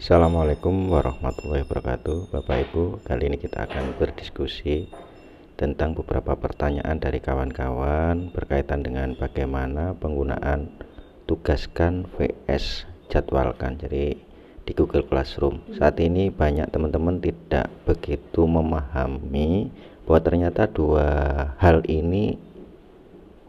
Assalamualaikum warahmatullahi wabarakatuh. Bapak Ibu, kali ini kita akan berdiskusi tentang beberapa pertanyaan dari kawan-kawan berkaitan dengan bagaimana penggunaan tugaskan vs jadwalkan. Jadi di Google Classroom saat ini banyak teman-teman tidak begitu memahami bahwa ternyata dua hal ini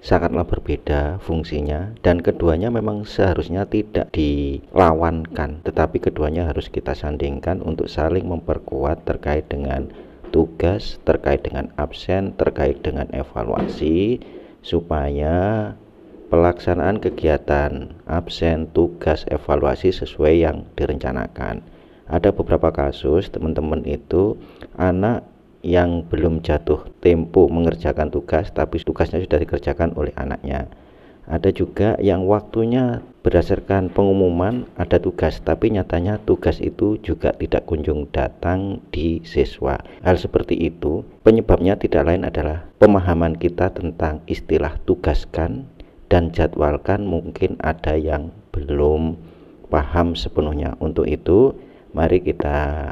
sangatlah berbeda fungsinya, dan keduanya memang seharusnya tidak dilawankan, tetapi keduanya harus kita sandingkan untuk saling memperkuat terkait dengan tugas, terkait dengan absen, terkait dengan evaluasi, supaya pelaksanaan kegiatan absen, tugas, evaluasi sesuai yang direncanakan. Ada beberapa kasus teman-teman itu anak yang belum jatuh tempo mengerjakan tugas, tapi tugasnya sudah dikerjakan oleh anaknya. Ada juga yang waktunya berdasarkan pengumuman ada tugas, tapi nyatanya tugas itu juga tidak kunjung datang di siswa. Hal seperti itu penyebabnya tidak lain adalah pemahaman kita tentang istilah tugaskan dan jadwalkan mungkin ada yang belum paham sepenuhnya. Untuk itu mari kita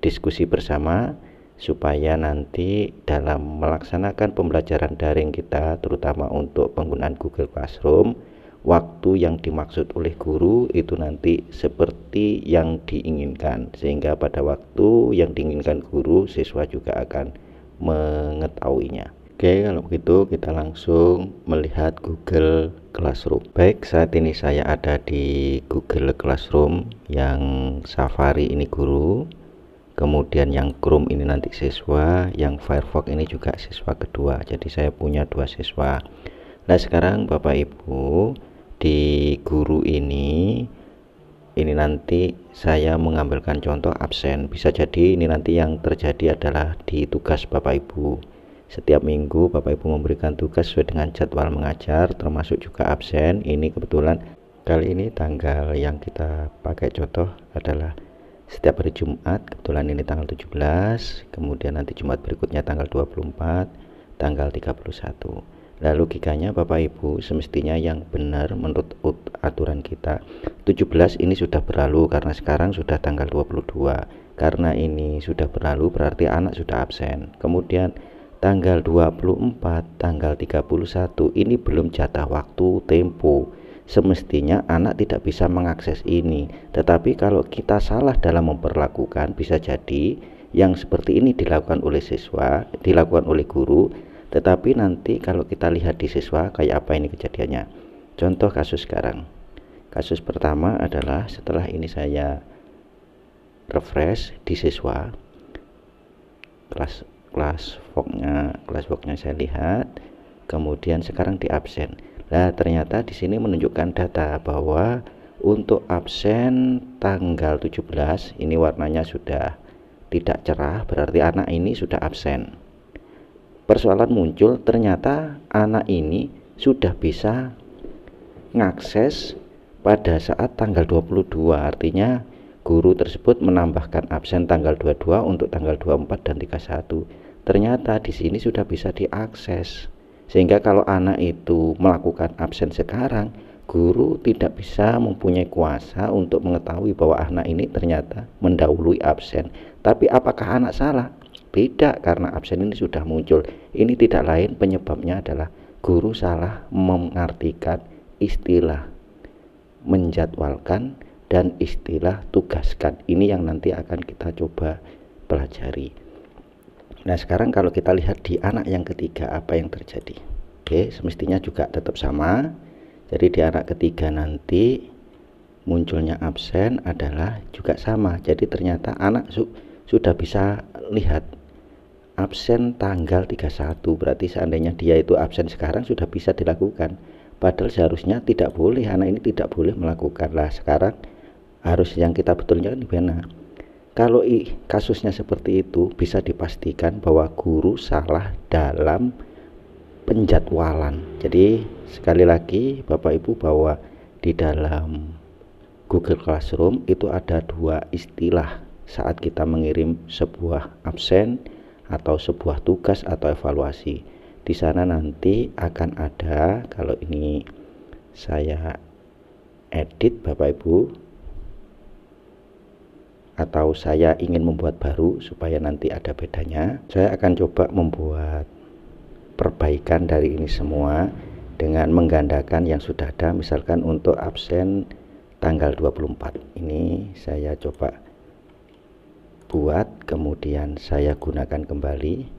diskusi bersama supaya nanti dalam melaksanakan pembelajaran daring kita, terutama untuk penggunaan Google Classroom, waktu yang dimaksud oleh guru itu nanti seperti yang diinginkan, sehingga pada waktu yang diinginkan guru, siswa juga akan mengetahuinya. Oke, kalau begitu kita langsung melihat Google Classroom. Baik, saat ini saya ada di Google Classroom yang Safari ini guru, kemudian yang Chrome ini nanti siswa, yang Firefox ini juga siswa kedua. Jadi saya punya dua siswa. Nah sekarang Bapak Ibu, di guru ini nanti saya mengambilkan contoh absen. Bisa jadi ini nanti yang terjadi adalah di tugas Bapak Ibu. Setiap minggu Bapak Ibu memberikan tugas sesuai dengan jadwal mengajar, termasuk juga absen. Ini kebetulan kali ini tanggal yang kita pakai contoh adalah setiap hari Jumat, kebetulan ini tanggal 17, kemudian nanti Jumat berikutnya tanggal 24, tanggal 31. Lalu logikanya Bapak Ibu semestinya yang benar menurut aturan kita 17 ini sudah berlalu karena sekarang sudah tanggal 22. Karena ini sudah berlalu berarti anak sudah absen. Kemudian tanggal 24, tanggal 31 ini belum jatah waktu tempo. Semestinya anak tidak bisa mengakses ini, tetapi kalau kita salah dalam memperlakukan, bisa jadi yang seperti ini dilakukan oleh siswa, dilakukan oleh guru, tetapi nanti kalau kita lihat di siswa kayak apa ini kejadiannya. Contoh kasus sekarang. Kasus pertama adalah setelah ini saya refresh di siswa, kelas worknya saya lihat, kemudian sekarang di absen. Nah, ternyata di sini menunjukkan data bahwa untuk absen tanggal 17 ini warnanya sudah tidak cerah, berarti anak ini sudah absen. Persoalan muncul, ternyata anak ini sudah bisa mengakses pada saat tanggal 22, artinya guru tersebut menambahkan absen tanggal 22 untuk tanggal 24 dan 31. Ternyata di sini sudah bisa diakses. Sehingga kalau anak itu melakukan absen sekarang, guru tidak bisa mempunyai kuasa untuk mengetahui bahwa anak ini ternyata mendahului absen. Tapi apakah anak salah? Tidak, karena absen ini sudah muncul. Ini tidak lain penyebabnya adalah guru salah mengartikan istilah menjadwalkan dan istilah tugaskan. Ini yang nanti akan kita coba pelajari. Nah sekarang kalau kita lihat di anak yang ketiga apa yang terjadi. Oke, semestinya juga tetap sama. Jadi di anak ketiga nanti munculnya absen adalah juga sama. Jadi ternyata anak sudah bisa lihat absen tanggal 31. Berarti seandainya dia itu absen sekarang sudah bisa dilakukan. Padahal seharusnya tidak boleh, anak ini tidak boleh melakukan. Lah sekarang harus yang kita betulnya di mana? Kalau kasusnya seperti itu, bisa dipastikan bahwa guru salah dalam penjadwalan. Jadi sekali lagi Bapak Ibu, bahwa di dalam Google Classroom itu ada dua istilah saat kita mengirim sebuah absen atau sebuah tugas atau evaluasi. Di sana nanti akan ada, kalau ini saya edit Bapak Ibu, atau saya ingin membuat baru supaya nanti ada bedanya, saya akan coba membuat perbaikan dari ini semua dengan menggandakan yang sudah ada. Misalkan untuk absen tanggal 24 ini saya coba buat, kemudian saya gunakan kembali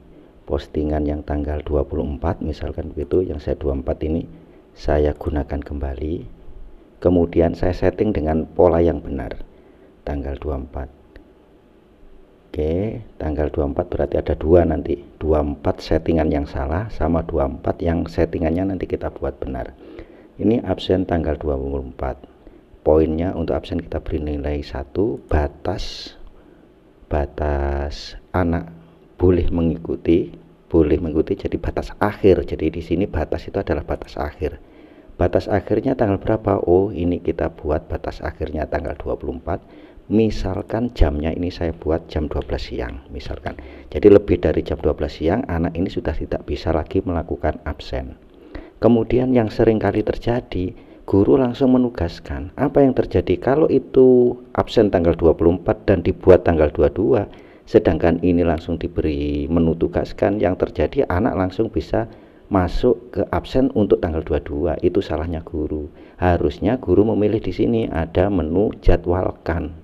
postingan yang tanggal 24 misalkan begitu, yang saya 24 ini saya gunakan kembali, kemudian saya setting dengan pola yang benar tanggal 24. Oke, tanggal 24 berarti ada dua, nanti 24 settingan yang salah sama 24 yang settingannya nanti kita buat benar. Ini absen tanggal 24, poinnya untuk absen kita beri nilai 1, batas anak boleh mengikuti jadi batas akhir. Jadi di sini batas itu adalah batas akhir. Batas akhirnya tanggal berapa? Oh, ini kita buat batas akhirnya tanggal 24. Misalkan jamnya ini saya buat jam 12 siang misalkan. Jadi lebih dari jam 12 siang anak ini sudah tidak bisa lagi melakukan absen. Kemudian yang sering kali terjadi, guru langsung menugaskan. Apa yang terjadi kalau itu absen tanggal 24 dan dibuat tanggal 22, sedangkan ini langsung diberi menu tugaskan, yang terjadi anak langsung bisa masuk ke absen untuk tanggal 22. Itu salahnya guru. Harusnya guru memilih di sini ada menu jadwalkan.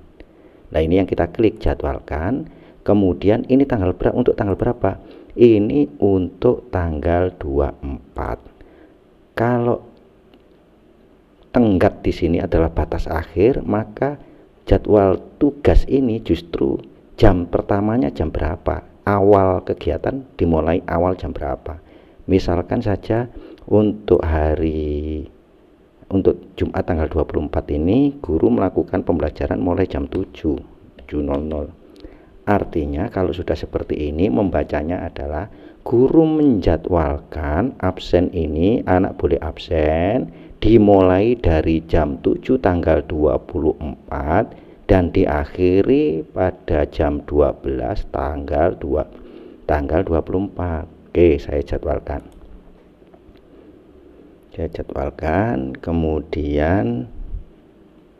Nah, ini yang kita klik jadwalkan. Kemudian ini tanggal berapa, untuk tanggal berapa? Ini untuk tanggal 24. Kalau tenggat di sini adalah batas akhir, maka jadwal tugas ini justru jam pertamanya jam berapa? Awal kegiatan dimulai awal jam berapa? Misalkan saja untuk Jumat tanggal 24 ini guru melakukan pembelajaran mulai jam 7.00. Artinya kalau sudah seperti ini membacanya adalah guru menjadwalkan absen ini, anak boleh absen dimulai dari jam 7 tanggal 24 dan diakhiri pada jam 12 tanggal 24. Oke, saya jadwalkan, kemudian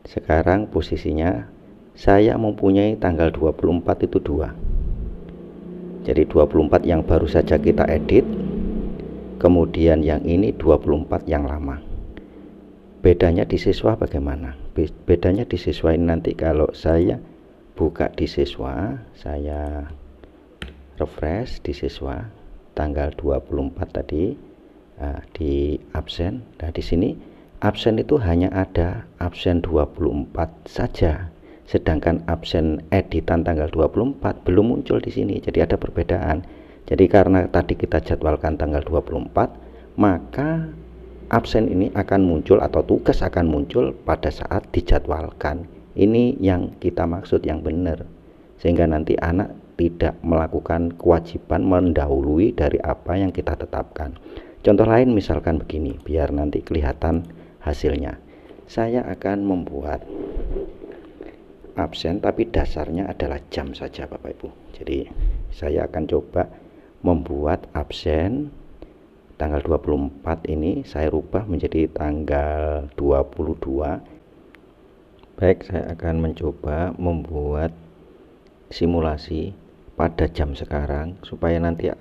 sekarang posisinya saya mempunyai tanggal 24 itu 2. Jadi 24 yang baru saja kita edit, kemudian yang ini 24 yang lama. Bedanya di siswa bagaimana? Bedanya di siswa ini nanti kalau saya buka di siswa, saya refresh di siswa tanggal 24 tadi. Nah, di absen, nah di sini absen itu hanya ada absen 24 saja, sedangkan absen editan tanggal 24 belum muncul di sini. Jadi ada perbedaan. Jadi karena tadi kita jadwalkan tanggal 24, maka absen ini akan muncul atau tugas akan muncul pada saat dijadwalkan. Ini yang kita maksud yang benar, sehingga nanti anak tidak melakukan kewajiban mendahului dari apa yang kita tetapkan. Contoh lain misalkan begini, biar nanti kelihatan hasilnya. Saya akan membuat absen tapi dasarnya adalah jam saja Bapak Ibu. Jadi saya akan coba membuat absen tanggal 24 ini saya rubah menjadi tanggal 22. Baik, saya akan mencoba membuat simulasi pada jam sekarang supaya nanti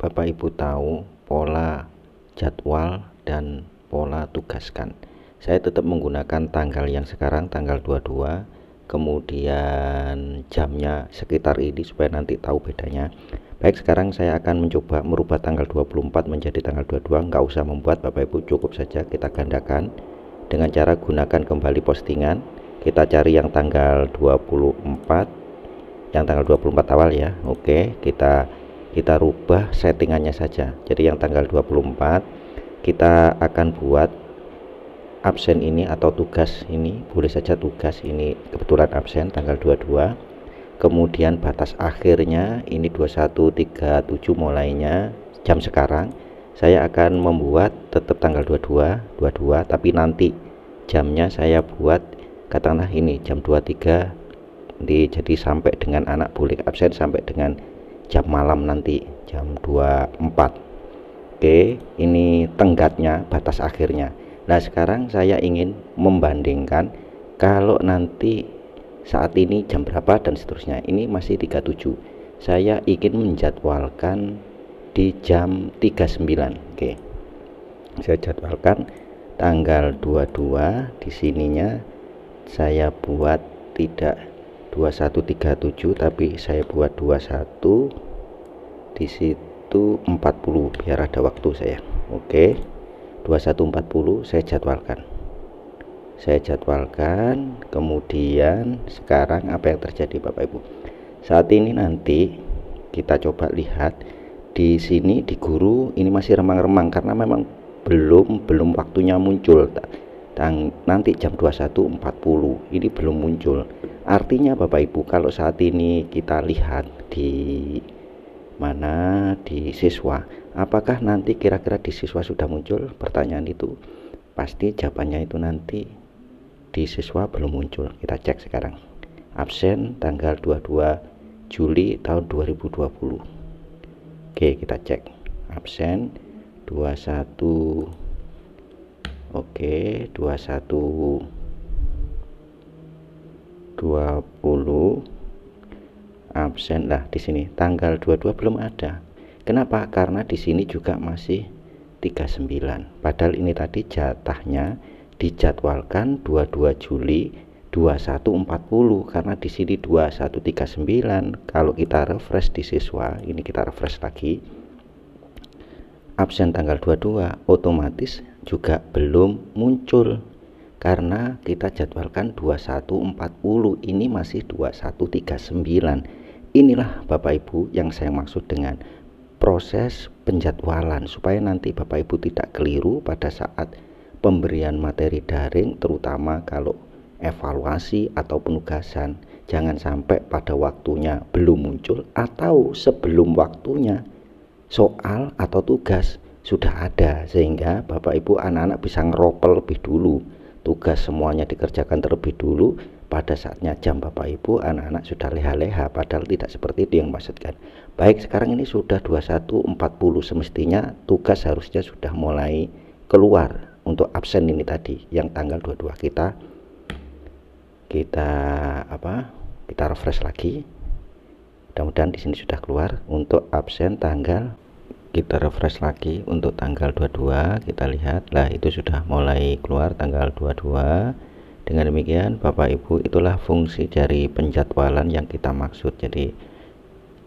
Bapak Ibu tahu pola jadwal dan pola tugaskan. Saya tetap menggunakan tanggal yang sekarang tanggal 22, kemudian jamnya sekitar ini supaya nanti tahu bedanya. Baik, sekarang saya akan mencoba merubah tanggal 24 menjadi tanggal 22. Nggak usah membuat Bapak Ibu, cukup saja kita gandakan dengan cara gunakan kembali postingan. Kita cari yang tanggal 24, yang tanggal 24 awal ya. Oke, kita rubah settingannya saja. Jadi yang tanggal 24 kita akan buat absen ini atau tugas ini, boleh saja tugas ini kebetulan absen tanggal 22. Kemudian batas akhirnya ini 21.37 mulainya jam sekarang. Saya akan membuat tetap tanggal 22 tapi nanti jamnya saya buat katakanlah ini jam 23. Jadi sampai dengan anak boleh absen sampai dengan jam malam nanti jam 24. Oke, ini tenggatnya, batas akhirnya. Nah, sekarang saya ingin membandingkan kalau nanti saat ini jam berapa dan seterusnya. Ini masih 37. Saya ingin menjadwalkan di jam 39. Oke. Saya jadwalkan tanggal 22, di sininya saya buat tidak 2137 tapi saya buat 21, di situ 40 biar ada waktu saya. Oke. 21.40 saya jadwalkan. Kemudian sekarang apa yang terjadi Bapak Ibu? Saat ini nanti kita coba lihat di sini di guru ini masih remang-remang karena memang belum waktunya muncul. Nanti jam 21.40 ini belum muncul. Artinya Bapak Ibu, kalau saat ini kita lihat di mana di siswa, apakah nanti kira-kira di siswa sudah muncul? Pertanyaan itu pasti jawabannya itu nanti di siswa belum muncul. Kita cek sekarang. Absen tanggal 22 Juli tahun 2020. Oke, kita cek. Absen 21. Oke, 21 20 absen. Lah di sini tanggal 22 belum ada. Kenapa? Karena di sini juga masih 39. Padahal ini tadi jatahnya dijadwalkan 22 Juli 21.40 karena di sini 2139. Kalau kita refresh di siswa, ini kita refresh lagi. Absen tanggal 22 otomatis juga belum muncul karena kita jadwalkan 21.40, ini masih 21.39. Inilah Bapak Ibu yang saya maksud dengan proses penjadwalan, supaya nanti Bapak Ibu tidak keliru pada saat pemberian materi daring, terutama kalau evaluasi atau penugasan. Jangan sampai pada waktunya belum muncul atau sebelum waktunya soal atau tugas sudah ada, sehingga Bapak Ibu anak-anak bisa ngeropel lebih dulu, tugas semuanya dikerjakan terlebih dulu. Pada saatnya jam Bapak Ibu anak-anak sudah leha-leha, padahal tidak seperti itu yang maksudkan. Baik, sekarang ini sudah 21.40, semestinya tugas harusnya sudah mulai keluar untuk absen ini tadi yang tanggal 22. Kita refresh lagi. Mudah-mudahan di sini sudah keluar untuk absen tanggal. Kita refresh lagi untuk tanggal 22, kita lihat lah itu sudah mulai keluar tanggal 22. Dengan demikian Bapak Ibu, itulah fungsi dari penjadwalan yang kita maksud. Jadi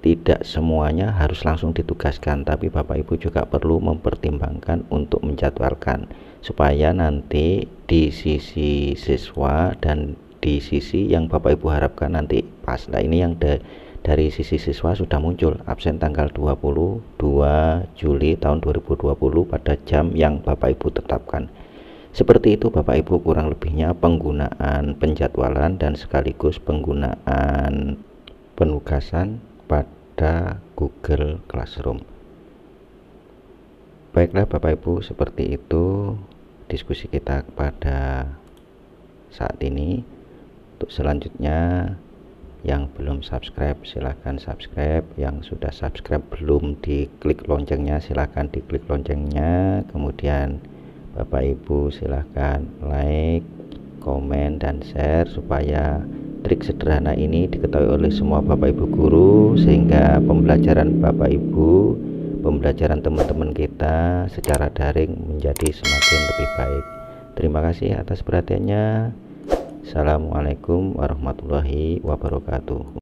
tidak semuanya harus langsung ditugaskan, tapi Bapak Ibu juga perlu mempertimbangkan untuk menjadwalkan supaya nanti di sisi siswa dan di sisi yang Bapak Ibu harapkan nanti pas. Nah ini yang dari sisi siswa sudah muncul absen tanggal 22 Juli tahun 2020 pada jam yang Bapak Ibu tetapkan. Seperti itu Bapak Ibu kurang lebihnya penggunaan penjadwalan dan sekaligus penggunaan penugasan pada Google Classroom. Baiklah Bapak Ibu, seperti itu diskusi kita pada saat ini. Untuk selanjutnya, yang belum subscribe silahkan subscribe, yang sudah subscribe belum diklik loncengnya silahkan diklik loncengnya. Kemudian Bapak Ibu silahkan like, komen, dan share supaya trik sederhana ini diketahui oleh semua Bapak Ibu guru, sehingga pembelajaran Bapak Ibu, pembelajaran teman-teman kita secara daring menjadi semakin lebih baik. Terima kasih atas perhatiannya. Assalamualaikum warahmatullahi wabarakatuh.